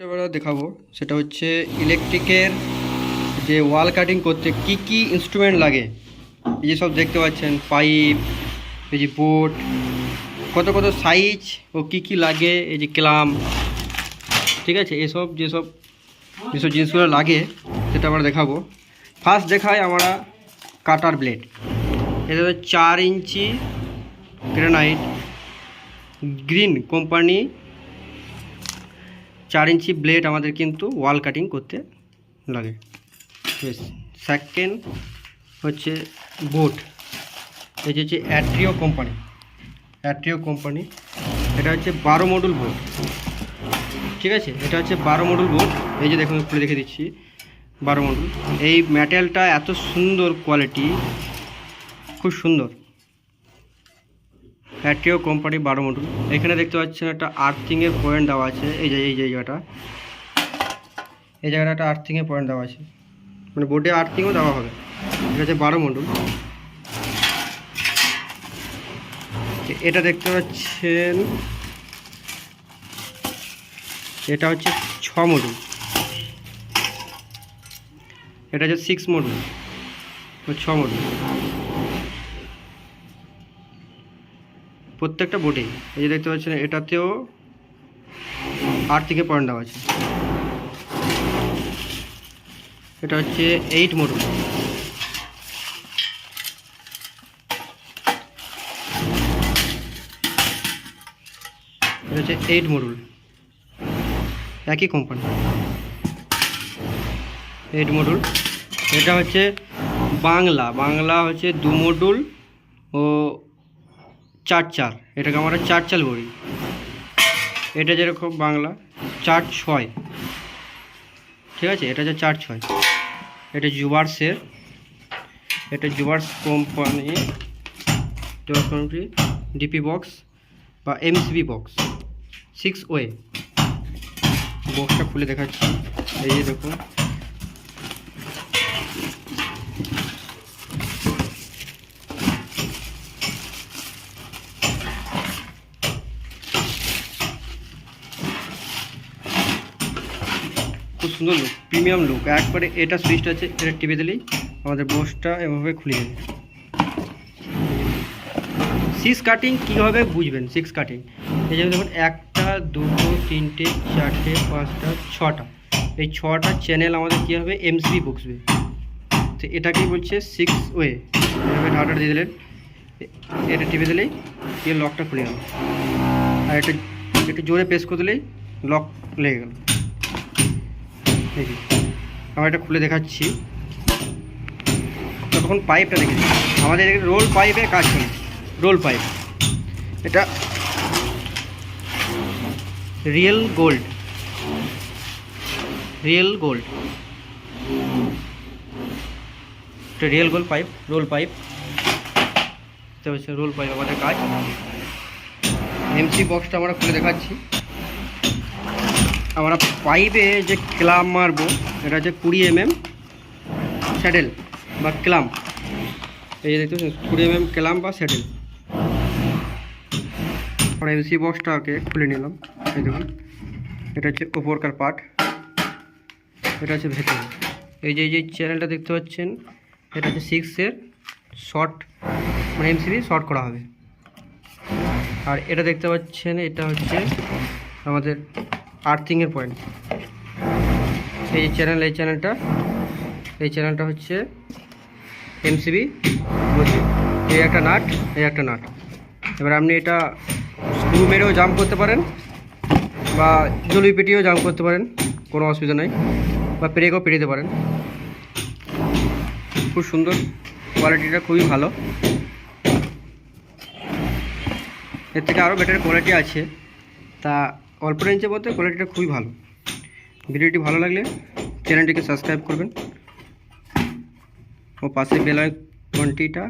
এবার দেখাবো সেটা হচ্ছে ইলেকট্রিকের যে ওয়াল কাটিং করতে কি কি ইনস্ট্রুমেন্ট লাগে। এই যে সব দেখতে পাচ্ছেন পাইপ, এই যে বোর্ড, কত কত সাইজ ও কি কি লাগে, এই যে ক্লাম্প, ঠিক আছে, এসব যেসব জিনিসগুলো লাগে সেটা আমরা দেখাবো। ফার্স্ট দেখাই আমরা কাটার ব্লেড। এটা 4 ইঞ্চি গ্রানাইট গ্রিন কোম্পানি 4 ইঞ্চি ব্লেড আমাদের কিন্তু ওয়াল কাটিং করতে লাগে। বেশ, সেকেন্ড হচ্ছে বোর্ড। এই যে অ্যাট্রিও কোম্পানি, এটা হচ্ছে 12 মডুল বোর্ড, ঠিক আছে, এটা হচ্ছে 12 মডুল বোর্ড। এই যে দেখুন, খুলে দেখে দিচ্ছি, 12 মডুল। এই ম্যাটেরিয়ালটা এত সুন্দর কোয়ালিটি, খুব সুন্দর। Atrio company 12 module. এখানে দেখতে পাচ্ছেন একটা আর্থিংয়ের পয়েন্ট দেওয়া আছে। এই জায়গাটা একটা আর্থিংয়ের পয়েন্ট দেওয়া আছে, মানে বোর্ডে আর্থিংও দেওয়া হবে। এটা হচ্ছে 12 মডুল। এটা দেখতে পাচ্ছেন, এটা হচ্ছে 6 মডুল। এটা হচ্ছে 6 মডুল, 6 মডুল প্রত্যেকটা বোর্ডে। এই যে দেখতে পাচ্ছেন, এটাতেও আর্থিংয়ের পয়েন্ট দেওয়া আছে। এটা হচ্ছে 8 মডুল। এটা হচ্ছে 8 মডুল, একই কোম্পানি, 8 মডুল। এটা হচ্ছে বাংলা হচ্ছে 2 মডুল ও 4 এটাকে আমরা 4 বলি। এটা যেরকম বাংলা 4-6, ঠিক আছে, এটা হচ্ছে 4-6। এটা জুবার্সের, এটা জুবার্স কোম্পানি ডিপি বক্স বা এমসিবি বক্স 6 ওয়ে। বক্সটা খুলে দেখাচ্ছি। এই যে দেখুন, খুব সুন্দর লুক, প্রিমিয়াম লুক একবারে। এটা সুইচটা আছে, এটা টিপে দিলেই আমাদের বক্সটা এভাবে খুলে যাবে। 6 কাটিং কীভাবে বুঝবেন? 6 কাটিং, এই যে দেখুন, 1, 2, 3, 4, 5, 6টা, এই 6টা চ্যানেল আমাদের কী হবে? এমসিবি বসবে। তো এটাকেই বলছে 6 ওয়ে। এভাবে ঢাকাটা দিয়ে দিলেন, এটা টিপে দিলেই এই লকটা খুলে গেল। আর এটা একটু জোরে প্রেস করে দিলেই লক লেগে গেল। এই যে আমরা এটা খুলে দেখাচ্ছি। তখন পাইপটা দেখে দিচ্ছি। আমাদের রোল পাইপের কাজ করে, রোল পাইপ। এটা রিয়েল গোল্ড, এটা real gold pipe, roll pipe. বুঝতে পারছেন, রোল পাইপ আমাদের কাজ। এমসি বক্সটা আমরা খুলে দেখাচ্ছি। আমরা পাইপে যে ক্লাম্প মারবো, এটা হচ্ছে 20 mm স্যাডেল বা ক্লাম্প। এই যে দেখতে 20 mm ক্লাম্প বা স্যাডেল। আমরা এমসি বক্সটাকে খুলে নিলাম। এই দেখুন, এটা হচ্ছে উপরকার পার্ট, এটা হচ্ছে ভেতরে। এই যে চ্যানেলটা দেখতে পাচ্ছেন, এটা হচ্ছে 6-এর শর্ট, মানে এমসিবি শর্ট করা হবে। আর এটা দেখতে পাচ্ছেন, এটা হচ্ছে আমাদের আর্থিংয়ের পয়েন্ট। এই চ্যানেলটা হচ্ছে এমসিবি বসবে। এই একটা নাট, এবার আপনি এটা স্ক্রু মেরেও জাম্প করতে পারেন বা জলি পেটিয়েও জাম্প করতে পারেন, কোনো অসুবিধা নেই, বা পেরেকেও পেরিয়ে দিতে পারেন। খুব সুন্দর, কোয়ালিটিটা খুবই ভালো। এর থেকে আরও বেটার কোয়ালিটি আছে, তা অল্প রেঞ্জের মধ্যে কোয়ালিটিটা খুবই ভালো। ভিডিওটি ভালো লাগলে চ্যানেলটিকে সাবস্ক্রাইব করবেন ও পাশে বেল আইকনটিটা